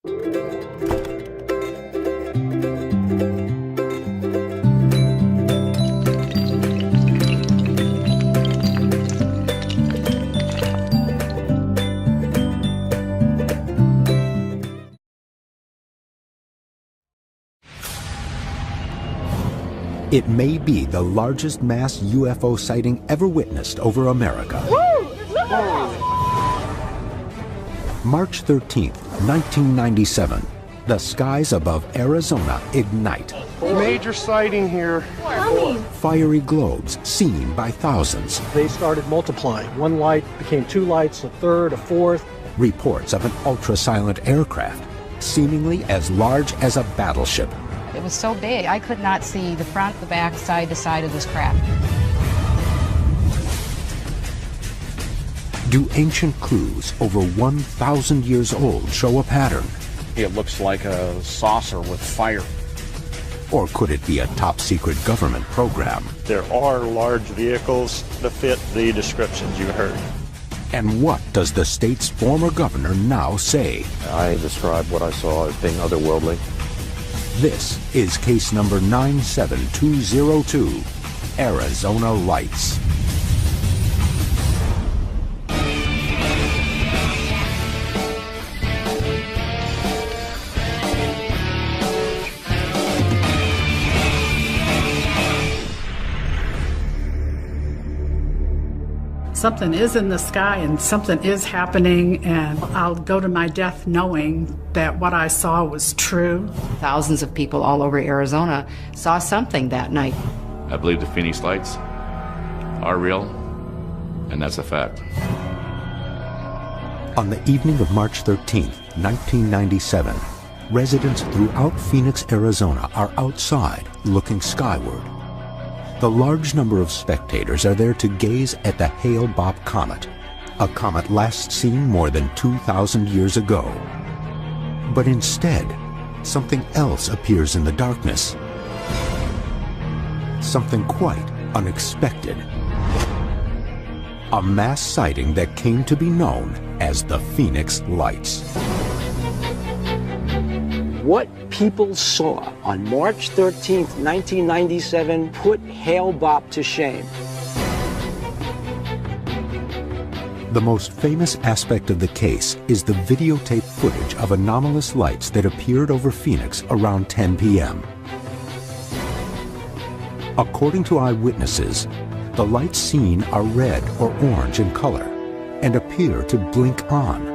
It may be the largest mass UFO sighting ever witnessed over America. March 13th, 1997. The skies above Arizona ignite. Major sighting here. Fiery globes seen by thousands. They started multiplying. One light became two lights, a third, a fourth. Reports of an ultra-silent aircraft, seemingly as large as a battleship. It was so big, I could not see the front, the back, side to side of this craft. Do ancient clues over 1,000 years old show a pattern? It looks like a saucer with fire. Or could it be a top-secret government program? There are large vehicles that fit the descriptions you heard. And what does the state's former governor now say? I describe what I saw as being otherworldly. This is case number 97202, Arizona Lights. Something is in the sky and something is happening, and I'll go to my death knowing that what I saw was true. Thousands of people all over Arizona saw something that night. I believe the Phoenix Lights are real, and that's a fact. On the evening of March 13th, 1997, residents throughout Phoenix, Arizona are outside looking skyward. The large number of spectators are there to gaze at the Hale-Bopp comet, a comet last seen more than 2,000 years ago. But instead, something else appears in the darkness. Something quite unexpected. A mass sighting that came to be known as the Phoenix Lights. What people saw on March 13th, 1997 put Hale-Bopp to shame. The most famous aspect of the case is the videotape footage of anomalous lights that appeared over Phoenix around 10 p.m. According to eyewitnesses, the lights seen are red or orange in color and appear to blink on.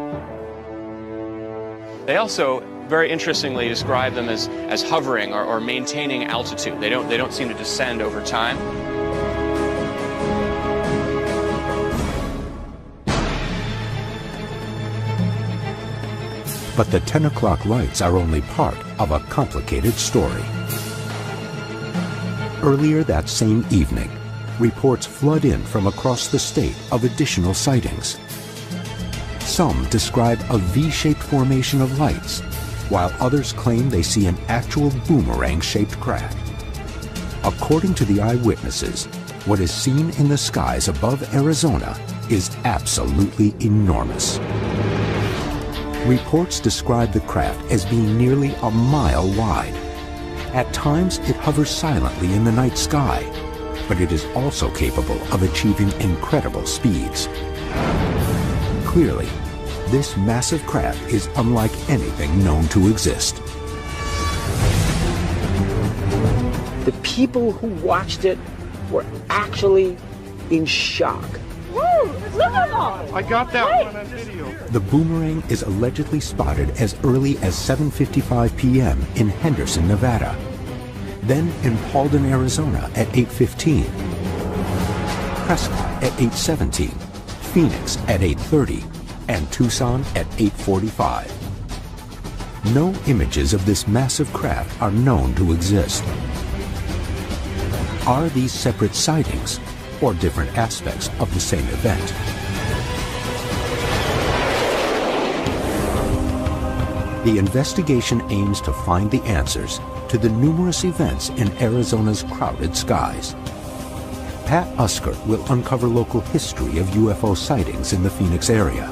They also very interestingly describe them as hovering or maintaining altitude. They don't seem to descend over time. But the 10 o'clock lights are only part of a complicated story. Earlier that same evening, reports flood in from across the state of additional sightings. Some describe a V-shaped formation of lights, while others claim they see an actual boomerang-shaped craft. According to the eyewitnesses, what is seen in the skies above Arizona is absolutely enormous. Reports describe the craft as being nearly a mile wide. At times, it hovers silently in the night sky, but it is also capable of achieving incredible speeds. Clearly, this massive craft is unlike anything known to exist. The people who watched it were actually in shock. Woo! Look at that! I got that one on video. The boomerang is allegedly spotted as early as 7:55 p.m. in Henderson, Nevada. Then in Paulden, Arizona at 8:15. Prescott at 8:17. Phoenix at 8:30. And Tucson at 8:45. No images of this massive craft are known to exist. Are these separate sightings or different aspects of the same event? The investigation aims to find the answers to the numerous events in Arizona's crowded skies. Pat Uskert will uncover local history of UFO sightings in the Phoenix area.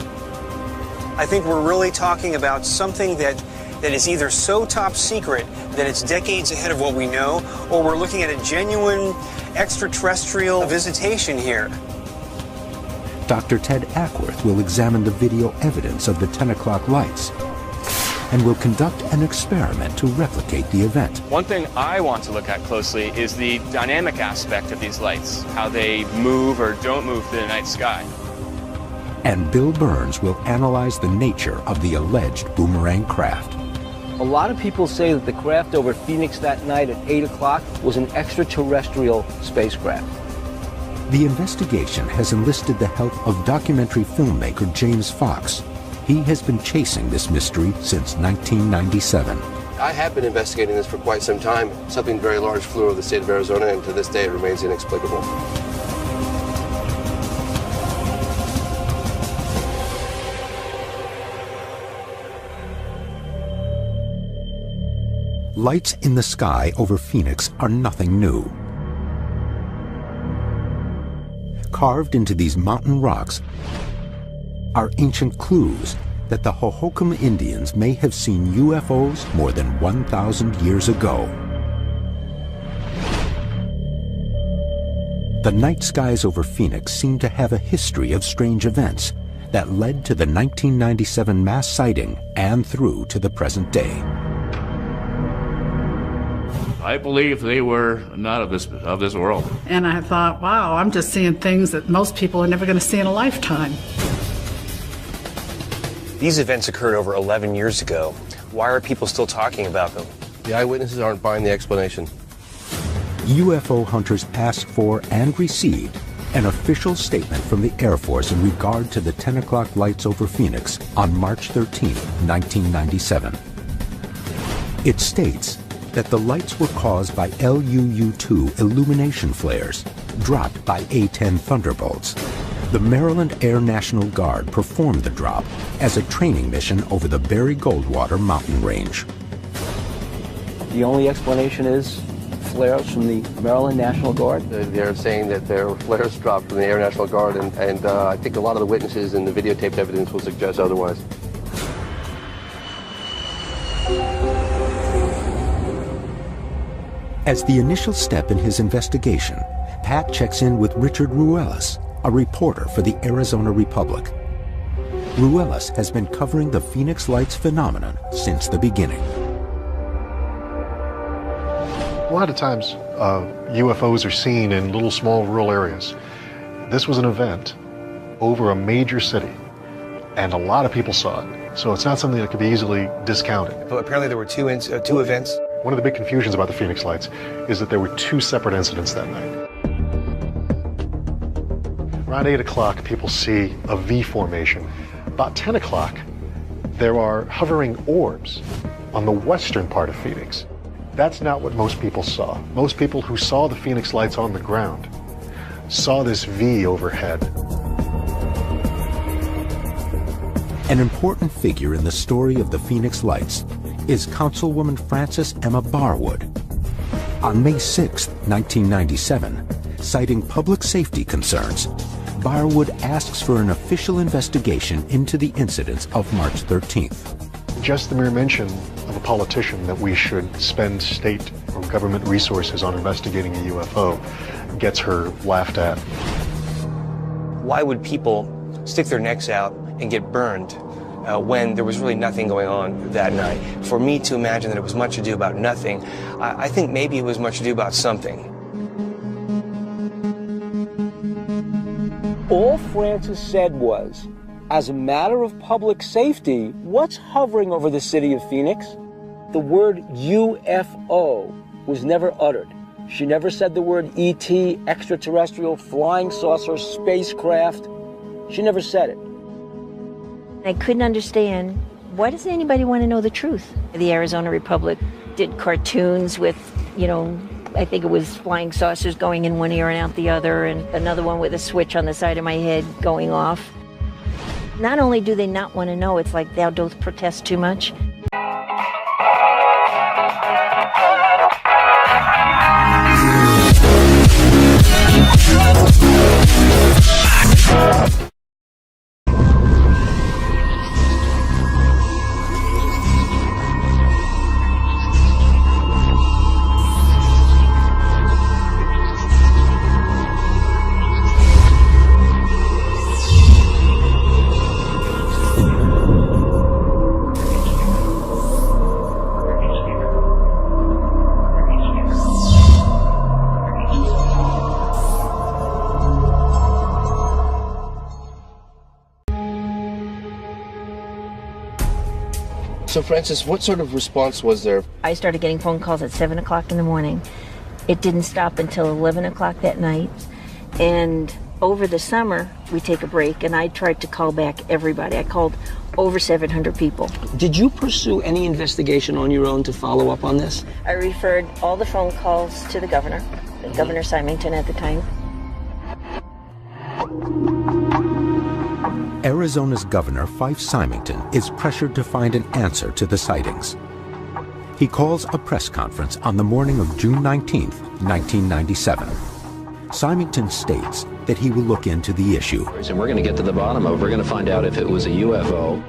I think we're really talking about something that is either so top secret that it's decades ahead of what we know, or we're looking at a genuine extraterrestrial visitation here. Dr. Ted Ackworth will examine the video evidence of the 10 o'clock lights and will conduct an experiment to replicate the event. One thing I want to look at closely is the dynamic aspect of these lights, how they move or don't move through the night sky. And Bill Burns will analyze the nature of the alleged boomerang craft. A lot of people say that the craft over Phoenix that night at 8 o'clock was an extraterrestrial spacecraft. The investigation has enlisted the help of documentary filmmaker James Fox. He has been chasing this mystery since 1997. I have been investigating this for quite some time. Something very large flew over the state of Arizona, and to this day it remains inexplicable. Lights in the sky over Phoenix are nothing new. Carved into these mountain rocks are ancient clues that the Hohokam Indians may have seen UFOs more than 1,000 years ago. The night skies over Phoenix seem to have a history of strange events that led to the 1997 mass sighting and through to the present day. I believe they were not of this world. And I thought, wow, I'm just seeing things that most people are never going to see in a lifetime. These events occurred over 11 years ago. Why are people still talking about them? The eyewitnesses aren't buying the explanation. UFO hunters asked for and received an official statement from the Air Force in regard to the 10 o'clock lights over Phoenix on March 13, 1997. It states that the lights were caused by LUU-2 illumination flares dropped by A-10 Thunderbolts. The Maryland Air National Guard performed the drop as a training mission over the Barry Goldwater mountain range. The only explanation is flares from the Maryland National Guard? They're saying that there were flares dropped from the Air National Guard, and I think a lot of the witnesses and the videotaped evidence will suggest otherwise. As the initial step in his investigation, Pat checks in with Richard Ruelas, a reporter for the Arizona Republic. Ruelas has been covering the Phoenix Lights phenomenon since the beginning. A lot of times, UFOs are seen in little small rural areas. This was an event over a major city, and a lot of people saw it. So it's not something that could be easily discounted. But apparently there were two events. One of the big confusions about the Phoenix Lights is that there were two separate incidents that night. Around 8 o'clock, people see a V formation. About 10 o'clock, there are hovering orbs on the western part of Phoenix. That's not what most people saw. Most people who saw the Phoenix Lights on the ground saw this V overhead. An important figure in the story of the Phoenix Lights is Councilwoman Frances Emma Barwood. On May 6, 1997, citing public safety concerns, Barwood asks for an official investigation into the incidents of March 13th. Just the mere mention of a politician that we should spend state or government resources on investigating a UFO gets her laughed at. Why would people stick their necks out and get burned when there was really nothing going on that night? For me to imagine that it was much ado about nothing, I think maybe it was much ado about something. All Francis said was, as a matter of public safety, what's hovering over the city of Phoenix? The word UFO was never uttered. She never said the word ET, extraterrestrial, flying saucer, spacecraft. She never said it. I couldn't understand, why does anybody want to know the truth? The Arizona Republic did cartoons with, I think it was flying saucers going in one ear and out the other, and another one with a switch on the side of my head going off. Not only do they not want to know, it's like thou dost protest too much. So, Frances, what sort of response was there? I started getting phone calls at 7 o'clock in the morning. It didn't stop until 11 o'clock that night. And over the summer, we take a break, and I tried to call back everybody. I called over 700 people. Did you pursue any investigation on your own to follow up on this? I referred all the phone calls to the governor, Governor Symington at the time. Arizona's Governor Fife Symington is pressured to find an answer to the sightings. He calls a press conference on the morning of June 19, 1997. Symington states that he will look into the issue. And we're going to get to the bottom of it. We're going to find out if it was a UFO.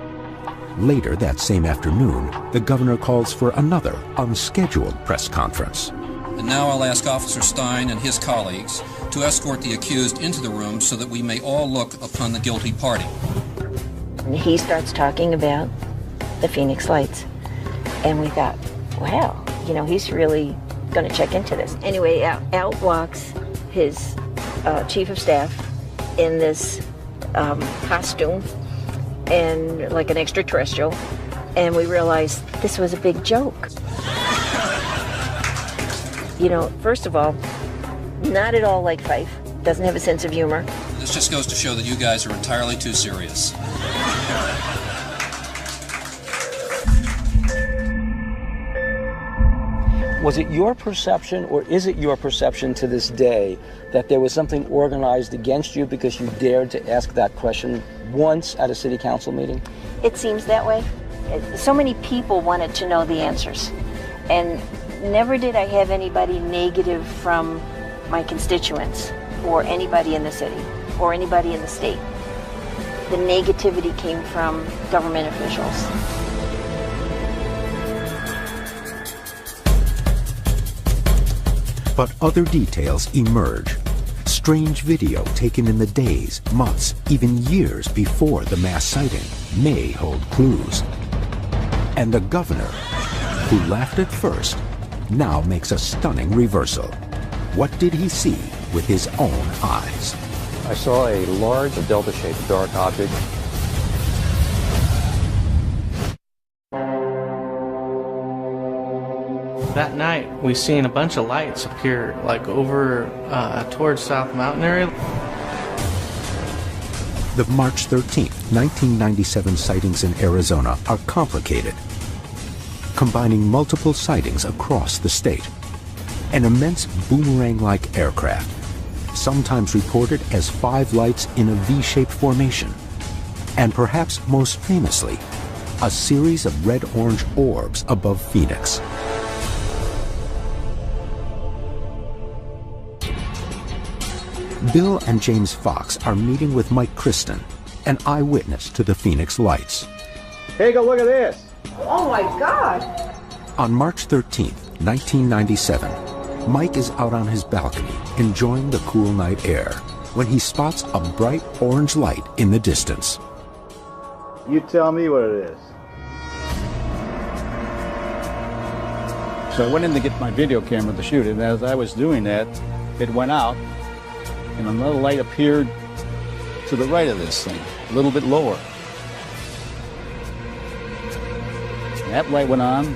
Later that same afternoon, the governor calls for another unscheduled press conference. And now I'll ask Officer Stein and his colleagues to escort the accused into the room so that we may all look upon the guilty party. And he starts talking about the Phoenix Lights. And we thought, wow, you know, he's really going to check into this. Anyway, out walks his chief of staff in this costume and like an extraterrestrial. And we realized this was a big joke. You know, first of all, not at all like Fife. Doesn't have a sense of humor. This just goes to show that you guys are entirely too serious. Was it your perception, or is it your perception to this day, that there was something organized against you because you dared to ask that question once at a city council meeting? It seems that way. So many people wanted to know the answers. And never did I have anybody negative from my constituents or anybody in the city or anybody in the state. The negativity came from government officials. But other details emerge. Strange video taken in the days, months, even years before the mass sighting may hold clues. And the governor, who laughed at first, now makes a stunning reversal. What did he see with his own eyes? I saw a large delta-shaped dark object. That night, we seen a bunch of lights appear, like over towards South Mountain area. The March 13th, 1997 sightings in Arizona are complicated, combining multiple sightings across the state. An immense boomerang-like aircraft, sometimes reported as 5 lights in a V-shaped formation, and perhaps most famously, a series of red-orange orbs above Phoenix. Bill and James Fox are meeting with Mike Kristen, an eyewitness to the Phoenix Lights. Take a look at this. Oh my God. On March 13th, 1997, Mike is out on his balcony enjoying the cool night air when he spots a bright orange light in the distance. You tell me what it is. So I went in to get my video camera to shoot it, and as I was doing that, it went out, and another light appeared to the right of this thing, a little bit lower. That light went on.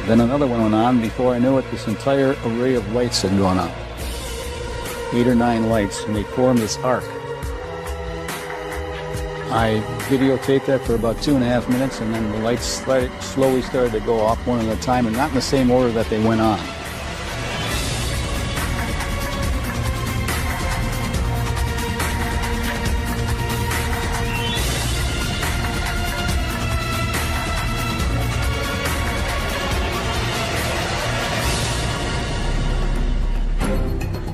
Then another one went on. Before I knew it, this entire array of lights had gone up. 8 or 9 lights, and they formed this arc. I videotaped that for about 2.5 minutes, and then the lights slowly started to go off one at a time, and not in the same order that they went on.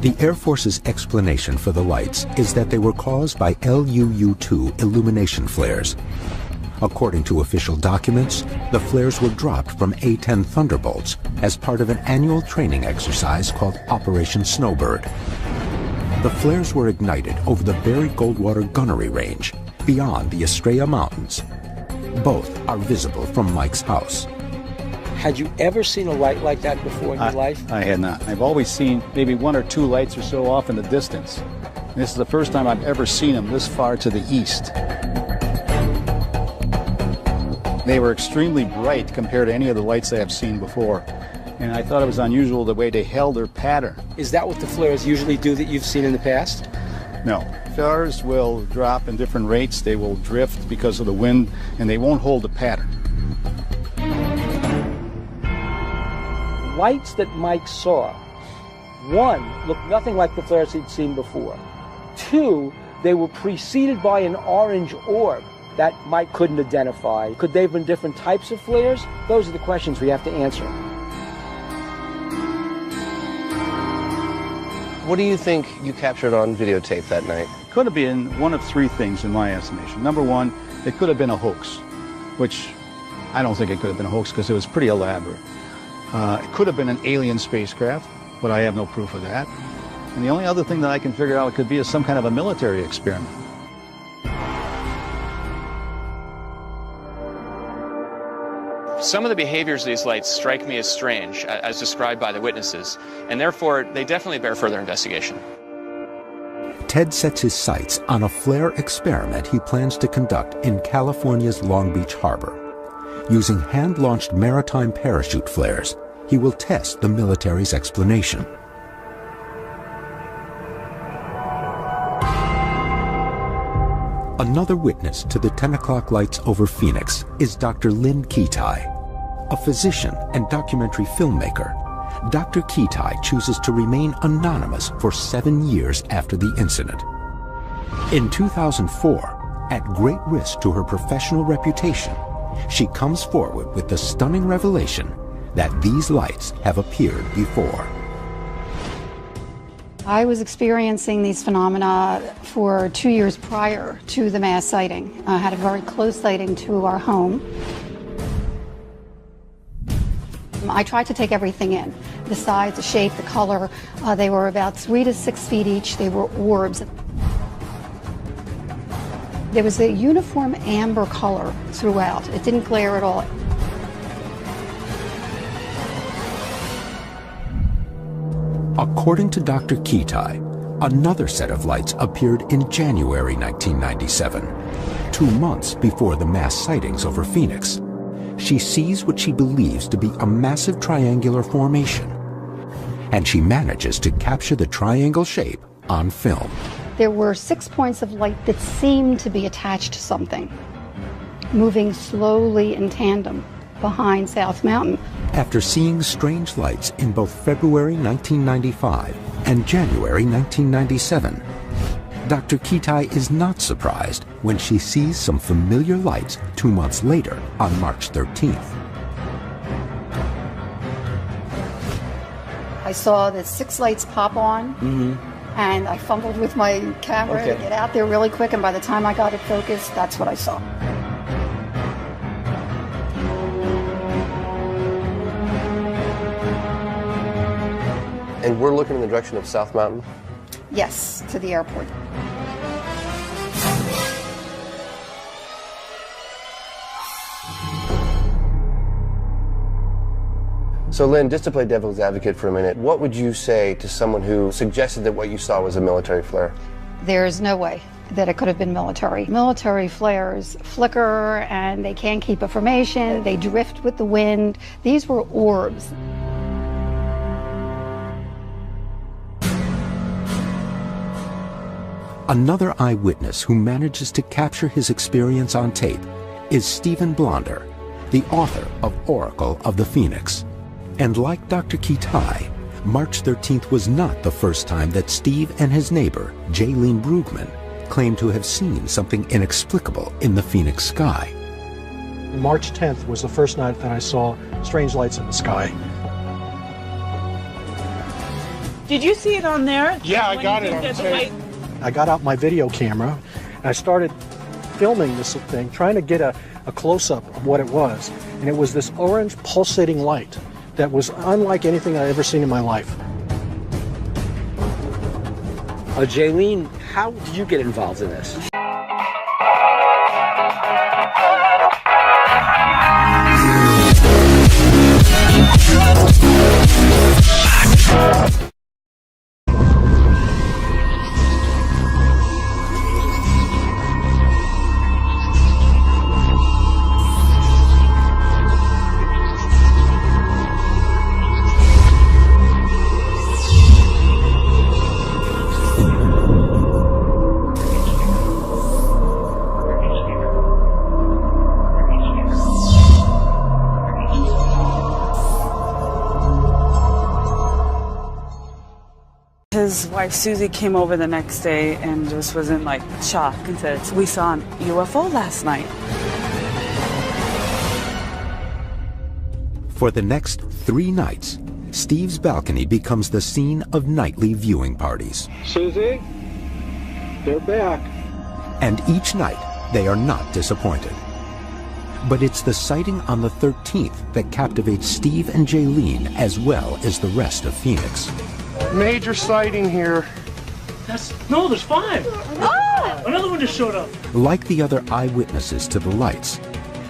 The Air Force's explanation for the lights is that they were caused by LUU-2 illumination flares. According to official documents, the flares were dropped from A-10 Thunderbolts as part of an annual training exercise called Operation Snowbird. The flares were ignited over the Barry Goldwater Gunnery Range, beyond the Estrella Mountains. Both are visible from Mike's house. Had you ever seen a light like that before in your life? I had not. I've always seen maybe 1 or 2 lights or so off in the distance. And this is the first time I've ever seen them this far to the east. They were extremely bright compared to any of the lights I have seen before. And I thought it was unusual the way they held their pattern. Is that what the flares usually do that you've seen in the past? No. Flares will drop in different rates. They will drift because of the wind, and they won't hold a pattern. Lights that Mike saw, one, looked nothing like the flares he'd seen before. Two, they were preceded by an orange orb that Mike couldn't identify. Could they have been different types of flares? Those are the questions we have to answer. What do you think you captured on videotape that night? Could have been one of three things in my estimation. Number one, it could have been a hoax, which I don't think it could have been a hoax because it was pretty elaborate. It could have been an alien spacecraft, but I have no proof of that. And the only other thing that I can figure out it could be is some kind of a military experiment. Some of the behaviors of these lights strike me as strange, as described by the witnesses, and therefore they definitely bear further investigation. Ted sets his sights on a flare experiment he plans to conduct in California's Long Beach Harbor. Using hand-launched maritime parachute flares, he will test the military's explanation. Another witness to the 10 o'clock lights over Phoenix is Dr. Lynn Ketai. A physician and documentary filmmaker, Dr. Ketai chooses to remain anonymous for 7 years after the incident. In 2004, at great risk to her professional reputation, she comes forward with the stunning revelation that these lights have appeared before. I was experiencing these phenomena for 2 years prior to the mass sighting. I had a very close sighting to our home. I tried to take everything in, the size, the shape, the color. They were about 3 to 6 feet each. They were orbs. There was a uniform amber color throughout. It didn't glare at all. According to Dr. Ketai, another set of lights appeared in January 1997, 2 months before the mass sightings over Phoenix. She sees what she believes to be a massive triangular formation, and she manages to capture the triangle shape on film. There were 6 points of light that seemed to be attached to something, moving slowly in tandem behind South Mountain. After seeing strange lights in both February 1995 and January 1997, Dr. Ketai is not surprised when she sees some familiar lights 2 months later on March 13th. I saw the 6 lights pop on, and I fumbled with my camera to get out there really quick, and by the time I got it focused, that's what I saw. And we're looking in the direction of South Mountain? Yes, to the airport. So Lynn, just to play devil's advocate for a minute, what would you say to someone who suggested that what you saw was a military flare? There's no way that it could have been military. Military flares flicker and they can't keep a formation, they drift with the wind. These were orbs. Another eyewitness who manages to capture his experience on tape is Stephen Blonder, the author of Oracle of the Phoenix. And like Dr. Ketai, March 13th was not the first time that Steve and his neighbor, Jaylene Brugman, claimed to have seen something inexplicable in the Phoenix sky. March 10th was the first night that I saw strange lights in the sky. Did you see it on there? Yeah, I got it on tape. I got out my video camera and I started filming this thing, trying to get a close-up of what it was. And it was this orange pulsating light that was unlike anything I'd ever seen in my life. Jaylene, how did you get involved in this? His wife Susie came over the next day and just was in like shock and said, "We saw an UFO last night." For the next 3 nights, Steve's balcony becomes the scene of nightly viewing parties. Susie, they're back. And each night, they are not disappointed. But it's the sighting on the 13th that captivates Steve and Jaylene as well as the rest of Phoenix. Major sighting here. No, there's 5. Oh! Another one just showed up. Like the other eyewitnesses to the lights,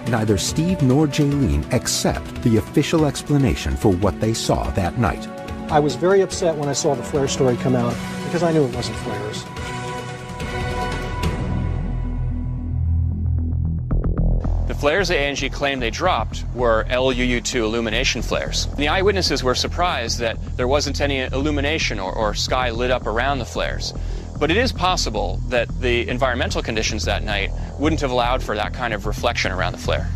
neither Steve nor Jaylene accept the official explanation for what they saw that night. I was very upset when I saw the flare story come out because I knew it wasn't flares. The flares that ANG claimed they dropped were LUU-2 illumination flares. The eyewitnesses were surprised that there wasn't any illumination or sky lit up around the flares. But it is possible that the environmental conditions that night wouldn't have allowed for that kind of reflection around the flare.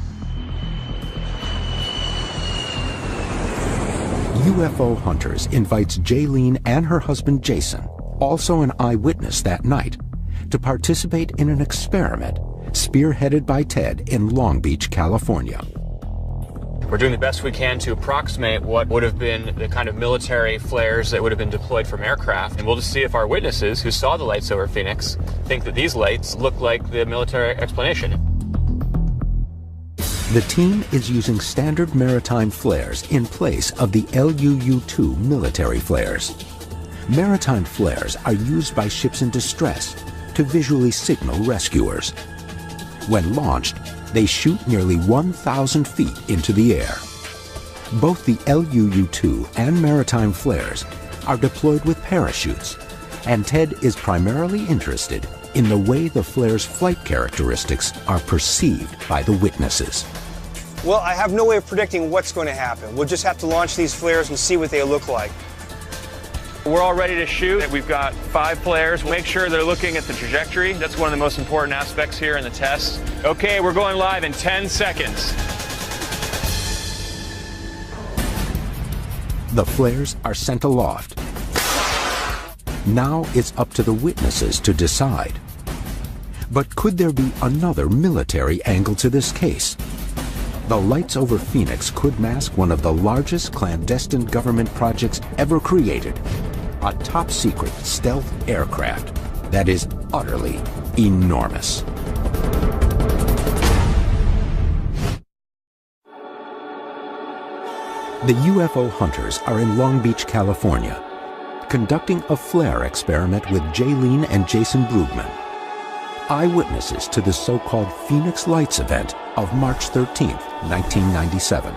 UFO Hunters invites Jaylene and her husband Jason, also an eyewitness that night, to participate in an experiment spearheaded by Ted in Long Beach, California. We're doing the best we can to approximate what would have been the kind of military flares that would have been deployed from aircraft, and we'll just see if our witnesses who saw the lights over Phoenix think that these lights look like the military explanation. The team is using standard maritime flares in place of the LUU-2 military flares. Maritime flares are used by ships in distress to visually signal rescuers. When launched, they shoot nearly 1,000 feet into the air. Both the LUU-2 and maritime flares are deployed with parachutes, and Ted is primarily interested in the way the flare's flight characteristics are perceived by the witnesses. Well, I have no way of predicting what's going to happen. We'll just have to launch these flares and see what they look like. We're all ready to shoot. We've got 5 flares. Make sure they're looking at the trajectory. That's one of the most important aspects here in the test. Okay, we're going live in 10 seconds. The flares are sent aloft. Now it's up to the witnesses to decide. But could there be another military angle to this case? The lights over Phoenix could mask one of the largest clandestine government projects ever created, a top-secret stealth aircraft that is utterly enormous. The UFO Hunters are in Long Beach, California, conducting a flare experiment with Jaylene and Jason Brugman, eyewitnesses to the so-called Phoenix Lights event of March 13, 1997.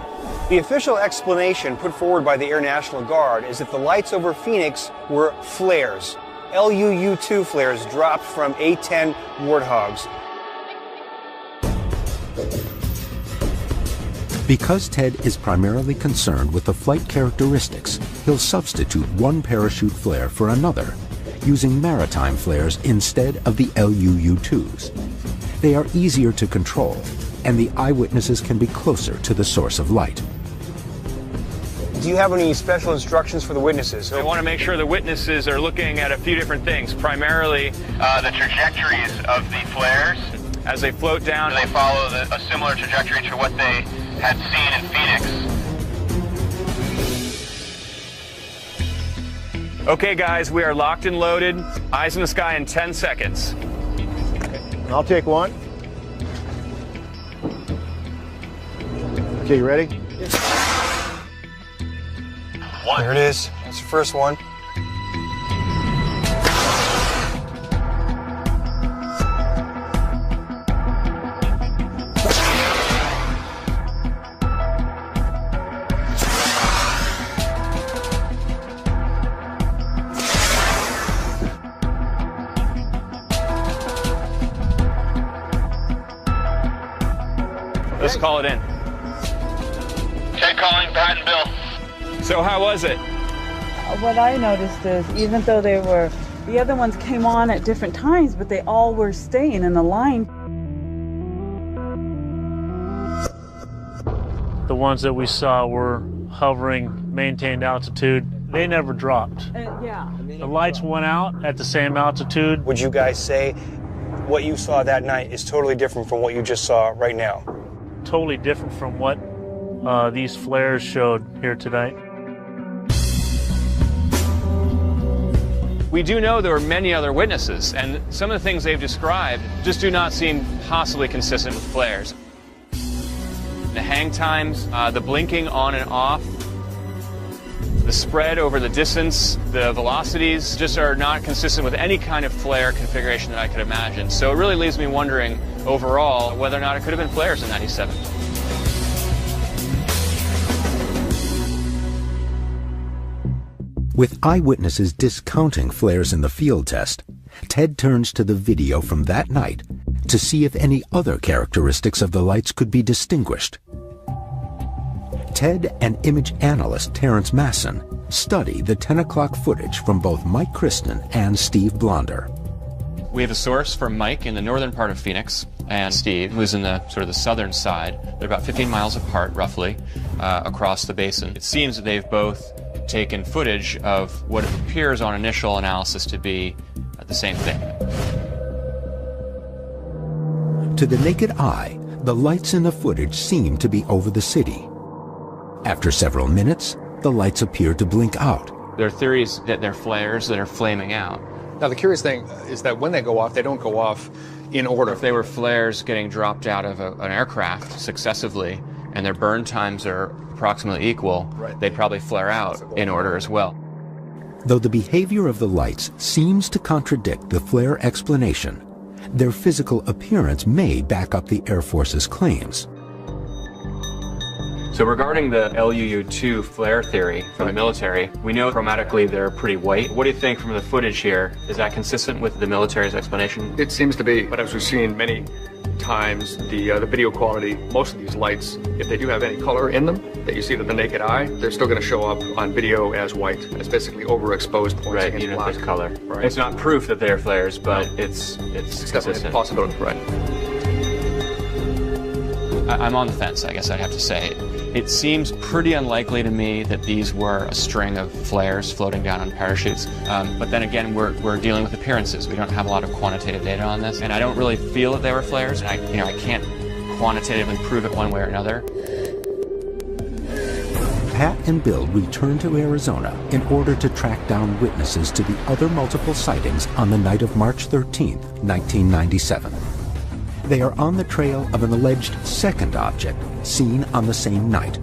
The official explanation put forward by the Air National Guard is that the lights over Phoenix were flares, LUU-2 flares dropped from A-10 Warthogs. Because Ted is primarily concerned with the flight characteristics, he'll substitute one parachute flare for another, using maritime flares instead of the LUU-2s. They are easier to control, and the eyewitnesses can be closer to the source of light. Do you have any special instructions for the witnesses? I want to make sure the witnesses are looking at a few different things, primarily the trajectories of the flares. As they float down, they follow a similar trajectory to what they had seen in Phoenix. Okay, guys, we are locked and loaded. Eyes in the sky in 10 seconds. I'll take one. Okay, you ready? There it is. That's the first one. Let's call it in. Ted calling, Pat and Bill. So how was it? What I noticed is, even though the other ones came on at different times, but they all were staying in the line. The ones that we saw were hovering, maintained altitude. They never dropped. Yeah. The lights went out at the same altitude. Would you guys say what you saw that night is totally different from what you just saw right now? Totally different from what these flares showed here tonight. We do know there were many other witnesses, and some of the things they've described just do not seem possibly consistent with flares. The hang times, the blinking on and off, the spread over the distance, the velocities just are not consistent with any kind of flare configuration that I could imagine. So it really leaves me wondering overall whether or not it could have been flares in '97. With eyewitnesses discounting flares in the field test, Ted turns to the video from that night to see if any other characteristics of the lights could be distinguished. Ted and image analyst Terrence Masson study the 10 o'clock footage from both Mike Kristen and Steve Blonder. We have a source from Mike in the northern part of Phoenix and Steve, who's in the sort of the southern side. They're about 15 miles apart, roughly, across the basin. It seems that they've both taken footage of what appears on initial analysis to be the same thing. To the naked eye, the lights in the footage seem to be over the city. After several minutes, the lights appear to blink out. There are theories that they're flares that are flaming out. Now, the curious thing is that when they go off, they don't go off in order. If they were flares getting dropped out of an aircraft successively, and their burn times are approximately equal, right, they'd probably flare out in order as well. Though the behavior of the lights seems to contradict the flare explanation, their physical appearance may back up the Air Force's claims. So regarding the LUU-2 flare theory from the military, we know chromatically they're pretty white. What do you think from the footage here? Is that consistent with the military's explanation? It seems to be, but as we've seen many times, the video quality, most of these lights, if they do have any color in them that you see to the naked eye, they're still going to show up on video as white. It's basically overexposed points, right, against even black. if there's color. Right. It's not proof that they're flares, but it's definitely a possibility, right. I'm on the fence, I guess I'd have to say. It seems pretty unlikely to me that these were a string of flares floating down on parachutes. But then again, we're dealing with appearances. We don't have a lot of quantitative data on this, and I don't really feel that they were flares. And I can't quantitatively prove it one way or another. Pat and Bill return to Arizona in order to track down witnesses to the other multiple sightings on the night of March 13, 1997. They are on the trail of an alleged second object seen on the same night.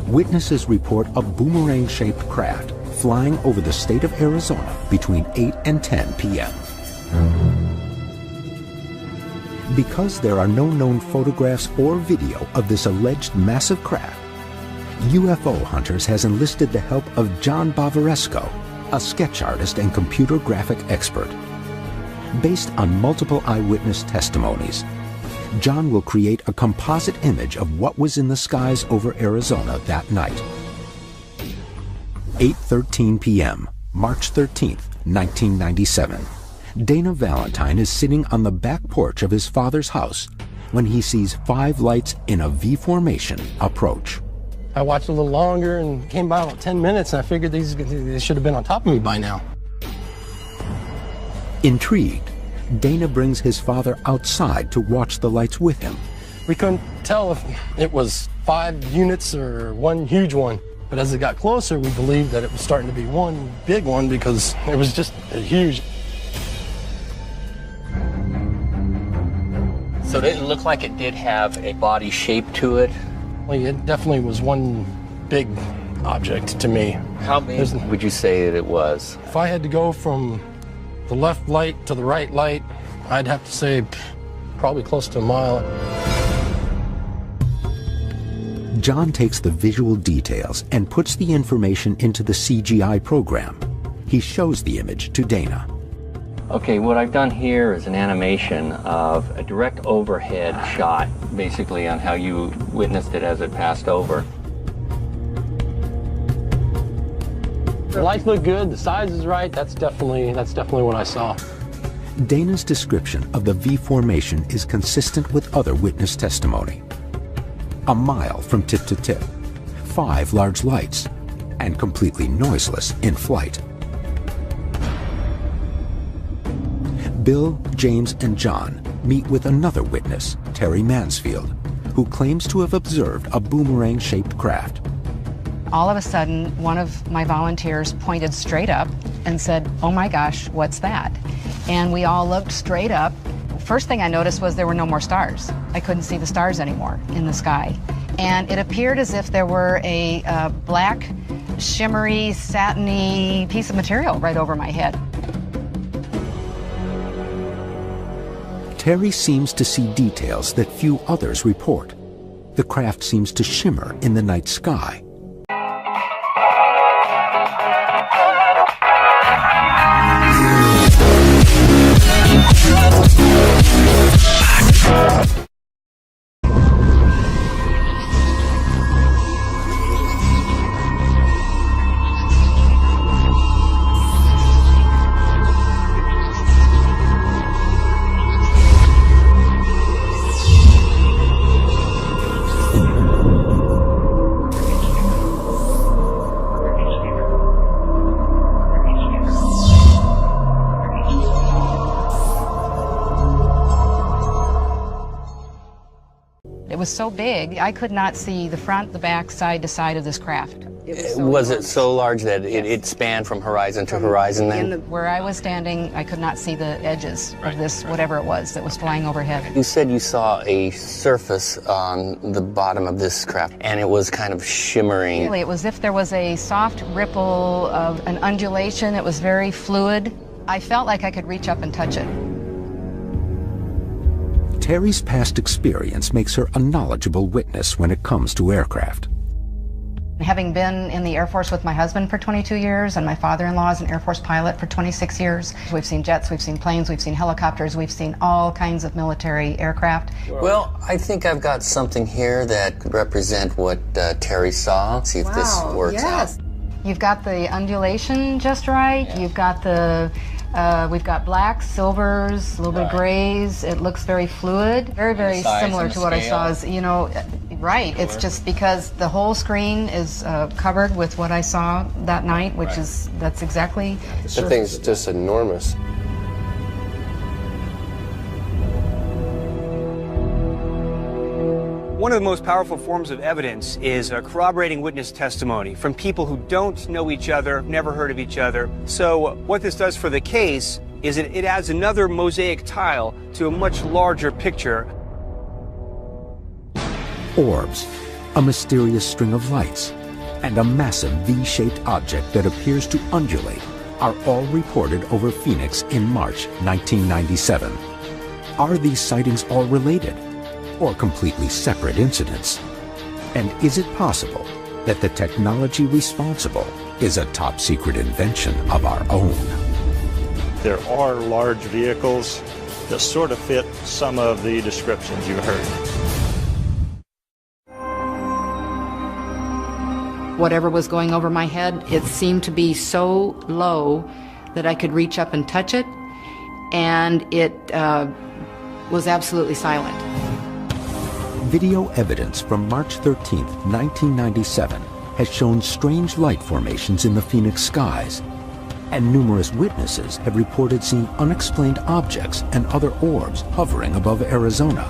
Witnesses report a boomerang-shaped craft flying over the state of Arizona between 8 and 10 p.m. Because there are no known photographs or video of this alleged massive craft, UFO Hunters has enlisted the help of John Bavaresco, a sketch artist and computer graphic expert. Based on multiple eyewitness testimonies, John will create a composite image of what was in the skies over Arizona that night. 8:13 p.m., March 13, 1997. Dana Valentine is sitting on the back porch of his father's house when he sees 5 lights in a V formation approach. I watched a little longer and came by about 10 minutes, and I figured they should have been on top of me by now. Intrigued, Dana brings his father outside to watch the lights with him. We couldn't tell if it was 5 units or one huge one, but as it got closer, we believed that it was starting to be one big one because it was just huge. So it didn't look like it did have a body shape to it? Well, it definitely was one big object to me. How big would you say that it was? If I had to go from the left light to the right light, I'd have to say probably close to a mile. John takes the visual details and puts the information into the CGI program. He shows the image to Dana. Okay, what I've done here is an animation of a direct overhead shot, basically on how you witnessed it as it passed over. The lights look good, the size is right, that's definitely what I saw. Dana's description of the V formation is consistent with other witness testimony. A mile from tip to tip, 5 large lights, and completely noiseless in flight. Bill, James, and John meet with another witness, Terry Mansfield, who claims to have observed a boomerang-shaped craft. All of a sudden, one of my volunteers pointed straight up and said, "Oh my gosh, what's that?" And we all looked straight up. First thing I noticed was there were no more stars. I couldn't see the stars anymore in the sky. And it appeared as if there were a black, shimmery, satiny piece of material right over my head. Terry seems to see details that few others report. The craft seems to shimmer in the night sky. It was so big, I could not see the front, the back, side to side of this craft. Was it so large that it spanned from horizon to horizon then? Where I was standing, I could not see the edges of this, whatever it was that was flying overhead. You said you saw a surface on the bottom of this craft, and it was kind of shimmering. Really, it was as if there was a soft ripple of an undulation. It was very fluid. I felt like I could reach up and touch it. Terry's past experience makes her a knowledgeable witness when it comes to aircraft. Having been in the Air Force with my husband for 22 years, and my father-in-law is an Air Force pilot for 26 years, we've seen jets, we've seen planes, we've seen helicopters, we've seen all kinds of military aircraft. Well, I think I've got something here that could represent what Terry saw. See if this works out. You've got the undulation just right. Yeah. You've got the, we've got blacks, silvers, a little bit of grays. It looks very fluid. Very, very similar to what I saw. Is, you know, right. It's just because the whole screen is covered with what I saw that night, which is, that's exactly. That thing's just enormous. One of the most powerful forms of evidence is corroborating witness testimony from people who don't know each other, never heard of each other. So what this does for the case is it adds another mosaic tile to a much larger picture. Orbs, a mysterious string of lights, and a massive V-shaped object that appears to undulate are all reported over Phoenix in March 1997. Are these sightings all related, or completely separate incidents? And is it possible that the technology responsible is a top-secret invention of our own? There are large vehicles that sort of fit some of the descriptions you heard. Whatever was going over my head, it seemed to be so low that I could reach up and touch it, and it was absolutely silent. Video evidence from March 13, 1997 has shown strange light formations in the Phoenix skies, and numerous witnesses have reported seeing unexplained objects and other orbs hovering above Arizona.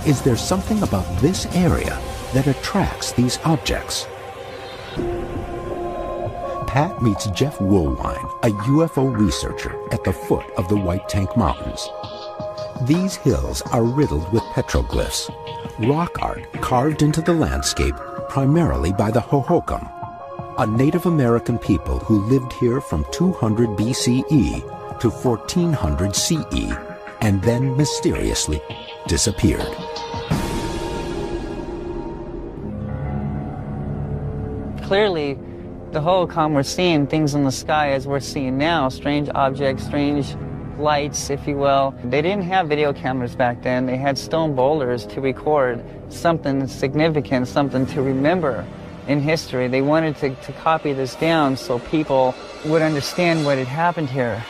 Is there something about this area that attracts these objects? Pat meets Jeff Woolwine, a UFO researcher at the foot of the White Tank Mountains. These hills are riddled with petroglyphs, rock art carved into the landscape primarily by the Hohokam, a Native American people who lived here from 200 BCE to 1400 CE and then mysteriously disappeared. Clearly, the Hohokam were seeing things in the sky as we're seeing now, strange objects, strange lights, if you will. They didn't have video cameras back then. They had stone boulders to record something significant, something to remember in history. They wanted to copy this down so people would understand what had happened here.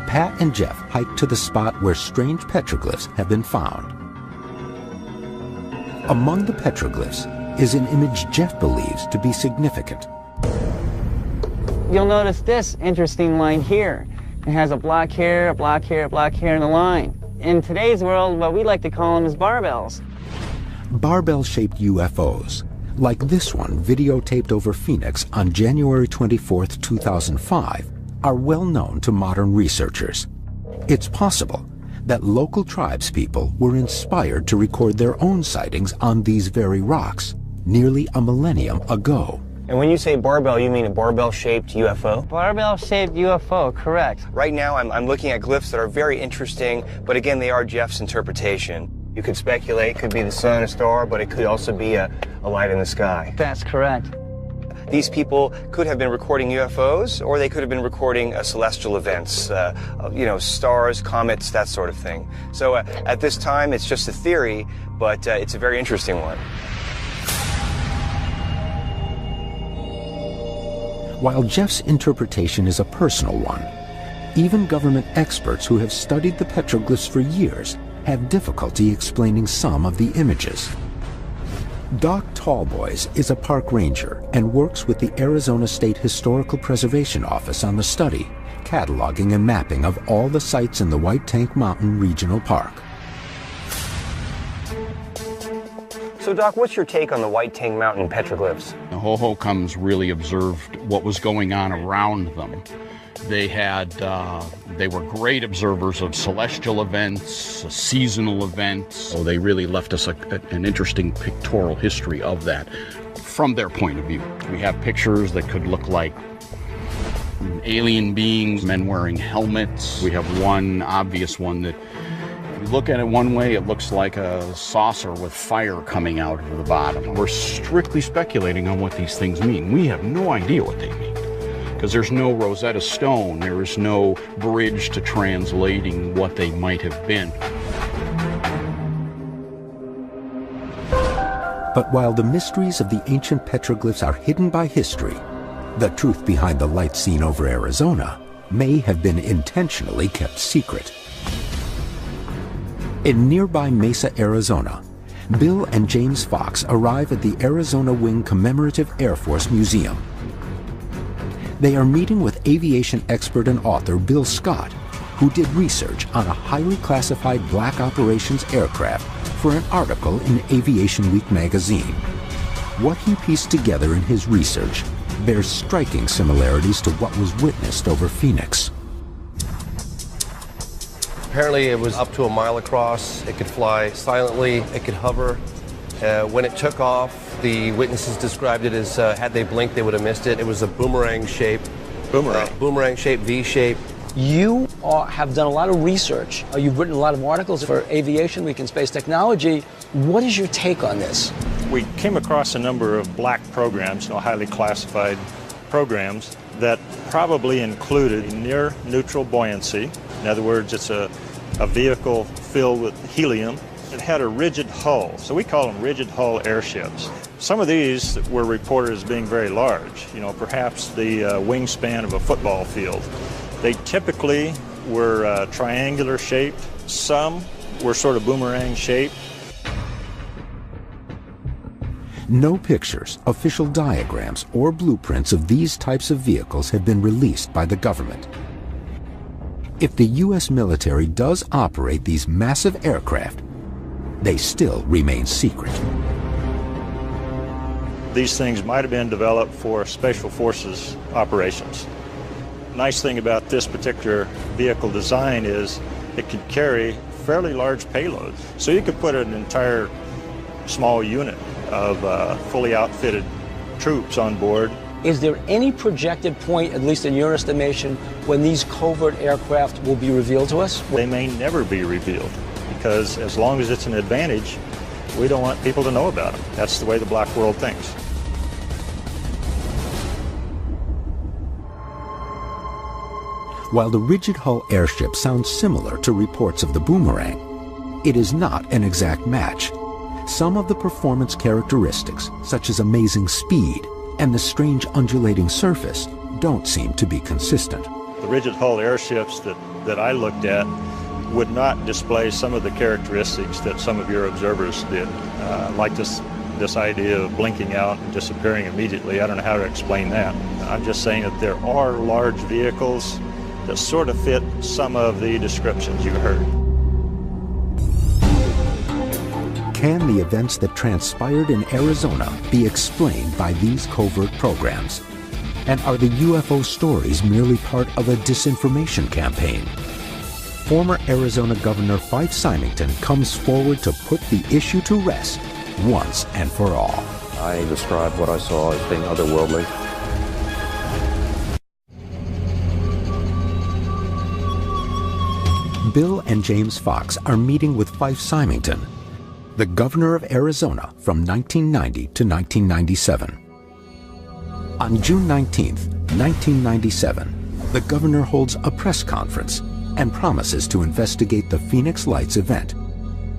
Pat and Jeff hiked to the spot where strange petroglyphs have been found. Among the petroglyphs is an image Jeff believes to be significant. You'll notice this interesting line here. It has a block here, a block here, a block here, and a line. In today's world, what we like to call them is barbells. Barbell-shaped UFOs, like this one videotaped over Phoenix on January 24, 2005, are well known to modern researchers. It's possible that local tribespeople were inspired to record their own sightings on these very rocks nearly a millennium ago. And when you say barbell, you mean a barbell-shaped UFO? Barbell-shaped UFO, correct. Right now, I'm looking at glyphs that are very interesting, but again, they are Jeff's interpretation. You could speculate it could be the sun, a star, but it could also be a light in the sky. That's correct. These people could have been recording UFOs, or they could have been recording celestial events, stars, comets, that sort of thing. So at this time, it's just a theory, but it's a very interesting one. While Jeff's interpretation is a personal one, even government experts who have studied the petroglyphs for years have difficulty explaining some of the images. Doc Tallboys is a park ranger and works with the Arizona State Historical Preservation Office on the study, cataloging and mapping of all the sites in the White Tank Mountain Regional Park. So, Doc, what's your take on the White Tank Mountain petroglyphs? The Hohokams really observed what was going on around them. They were great observers of celestial events, seasonal events. So they really left us an interesting pictorial history of that from their point of view. We have pictures that could look like alien beings, men wearing helmets. We have one obvious one that, if you look at it one way, it looks like a saucer with fire coming out of the bottom. We're strictly speculating on what these things mean. We have no idea what they mean, because there's no Rosetta Stone, there is no bridge to translating what they might have been. But while the mysteries of the ancient petroglyphs are hidden by history, the truth behind the lights seen over Arizona may have been intentionally kept secret. In nearby Mesa, Arizona, Bill and James Fox arrive at the Arizona Wing Commemorative Air Force Museum. They are meeting with aviation expert and author Bill Scott, who did research on a highly classified black operations aircraft for an article in Aviation Week magazine. What he pieced together in his research bears striking similarities to what was witnessed over Phoenix. Apparently it was up to a mile across. It could fly silently, it could hover. When it took off, the witnesses described it as, had they blinked, they would have missed it. It was a boomerang shape. Boomerang shape, V shape. You have done a lot of research. You've written a lot of articles for Aviation Week and Space Technology. What is your take on this? We came across a number of black programs, highly classified programs, that probably included near neutral buoyancy. In other words, it's a vehicle filled with helium. It had a rigid hull, so we call them rigid hull airships. Some of these were reported as being very large, perhaps the wingspan of a football field. They typically were triangular shaped. Some were sort of boomerang shaped. No pictures, official diagrams, or blueprints of these types of vehicles have been released by the government. If the U.S. military does operate these massive aircraft, they still remain secret. These things might have been developed for Special Forces operations. Nice thing about this particular vehicle design is it could carry fairly large payloads. So you could put an entire small unit of fully outfitted troops on board. Is there any projected point, at least in your estimation, when these covert aircraft will be revealed to us? They may never be revealed, because as long as it's an advantage, we don't want people to know about them. That's the way the black world thinks. While the rigid hull airship sounds similar to reports of the boomerang, it is not an exact match. Some of the performance characteristics, such as amazing speed and the strange undulating surface, don't seem to be consistent. The rigid hull airships that I looked at would not display some of the characteristics that some of your observers did, like this idea of blinking out and disappearing immediately. I don't know how to explain that. I'm just saying that there are large vehicles that sort of fit some of the descriptions you heard. Can the events that transpired in Arizona be explained by these covert programs? And are the UFO stories merely part of a disinformation campaign? Former Arizona Governor Fife Symington comes forward to put the issue to rest once and for all. I described what I saw as being otherworldly. Bill and James Fox are meeting with Fife Symington, the governor of Arizona from 1990 to 1997. On June 19th, 1997, the governor holds a press conference and promises to investigate the Phoenix Lights event.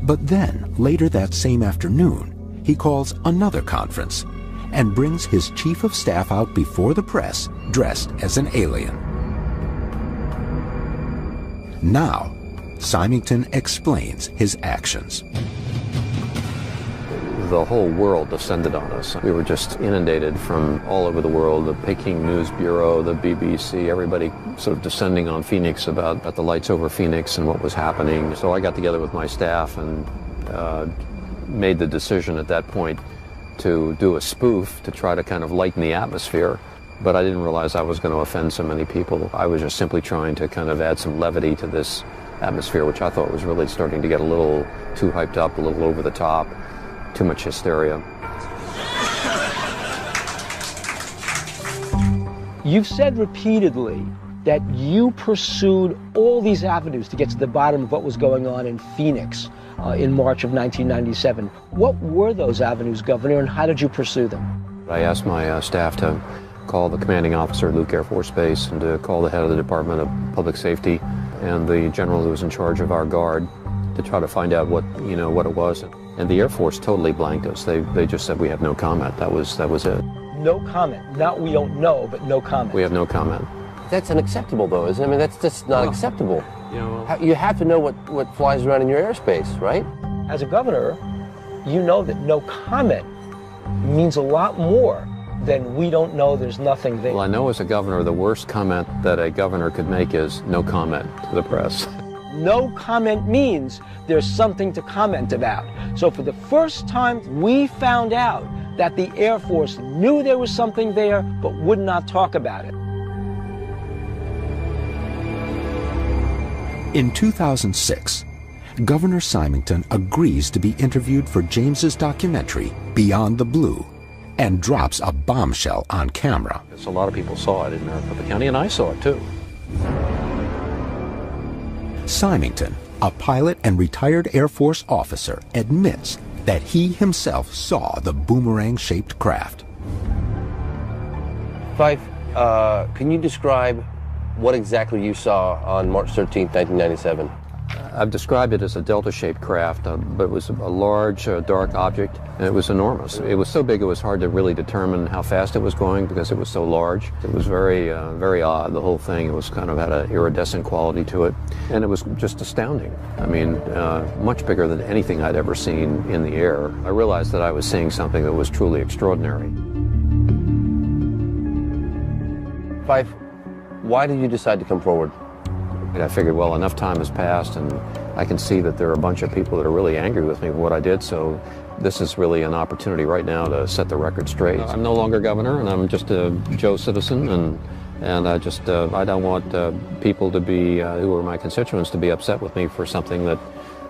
But then, later that same afternoon, he calls another conference and brings his chief of staff out before the press dressed as an alien. Now, Symington explains his actions. The whole world descended on us. We were just inundated from all over the world, the Peking News Bureau, the BBC, everybody sort of descending on Phoenix about the lights over Phoenix and what was happening. So I got together with my staff and made the decision at that point to do a spoof to try to kind of lighten the atmosphere. But I didn't realize I was going to offend so many people. I was just simply trying to kind of add some levity to this atmosphere, which I thought was really starting to get a little too hyped up, a little over the top. Too much hysteria. You've said repeatedly that you pursued all these avenues to get to the bottom of what was going on in Phoenix in March of 1997. What were those avenues, Governor, and how did you pursue them? I asked my staff to call the commanding officer at Luke Air Force Base and to call the head of the Department of Public Safety and the general who was in charge of our guard to try to find out what it was. And the Air Force totally blanked us. They just said we have no comment. That was it. No comment. Not we don't know, but no comment. We have no comment. That's unacceptable, though, isn't it? I mean, that's just not acceptable. You have to know what flies around in your airspace, right? As a governor, you know that no comment means a lot more than we don't know, there's nothing there. Well, I know as a governor, the worst comment that a governor could make is no comment to the press. No comment means there's something to comment about. So for the first time, we found out that the Air Force knew there was something there, but would not talk about it. In 2006, Governor Symington agrees to be interviewed for James's documentary, Beyond the Blue, and drops a bombshell on camera. A lot of people saw it in Maricopa County, and I saw it too. Symington, a pilot and retired Air Force officer, admits that he himself saw the boomerang-shaped craft. Fife, can you describe what exactly you saw on March 13th, 1997? I've described it as a delta-shaped craft, but it was a large, dark object, and it was enormous. It was so big it was hard to really determine how fast it was going because it was so large. It was very, very odd, the whole thing. It was kind of had an iridescent quality to it, and it was just astounding. I mean, much bigger than anything I'd ever seen in the air. I realized that I was seeing something that was truly extraordinary. Fife, why did you decide to come forward? I figured, well, enough time has passed, and I can see that there are a bunch of people that are really angry with me for what I did, so this is really an opportunity right now to set the record straight. I'm no longer governor, and I'm just a Joe citizen, and I don't want people to be, who are my constituents, to be upset with me for something that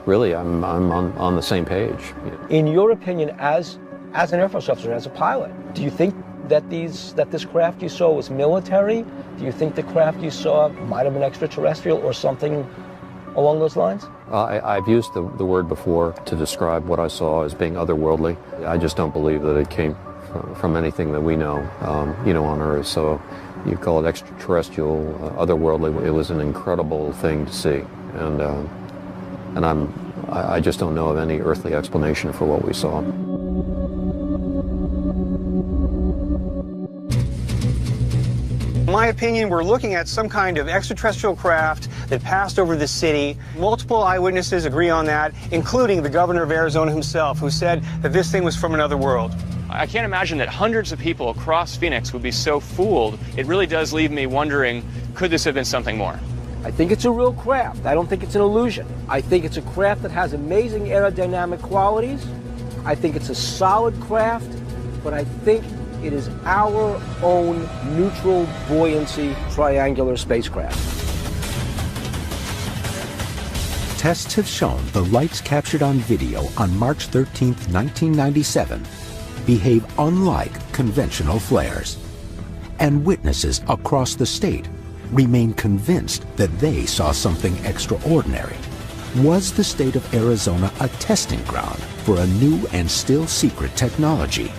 really I'm on the same page. In your opinion, as an Air Force officer, as a pilot, do you think that this craft you saw was military? Do you think the craft you saw might have been extraterrestrial or something along those lines? I've used the word before to describe what I saw as being otherworldly. I just don't believe that it came from anything that we know, on Earth. So you call it extraterrestrial, otherworldly. It was an incredible thing to see, and I just don't know of any earthly explanation for what we saw. my opinion, we're looking at some kind of extraterrestrial craft that passed over the city. Multiple eyewitnesses agree on that, including the governor of Arizona himself, who said that this thing was from another world. I can't imagine that hundreds of people across Phoenix would be so fooled. It really does leave me wondering, could this have been something more? I think it's a real craft. I don't think it's an illusion. I think it's a craft that has amazing aerodynamic qualities. I think it's a solid craft, but I think it is our own neutral buoyancy triangular spacecraft. Tests have shown the lights captured on video on March 13, 1997 behave unlike conventional flares. And witnesses across the state remain convinced that they saw something extraordinary. Was the state of Arizona a testing ground for a new and still secret technology?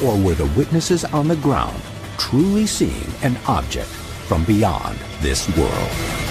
Or were the witnesses on the ground truly seeing an object from beyond this world?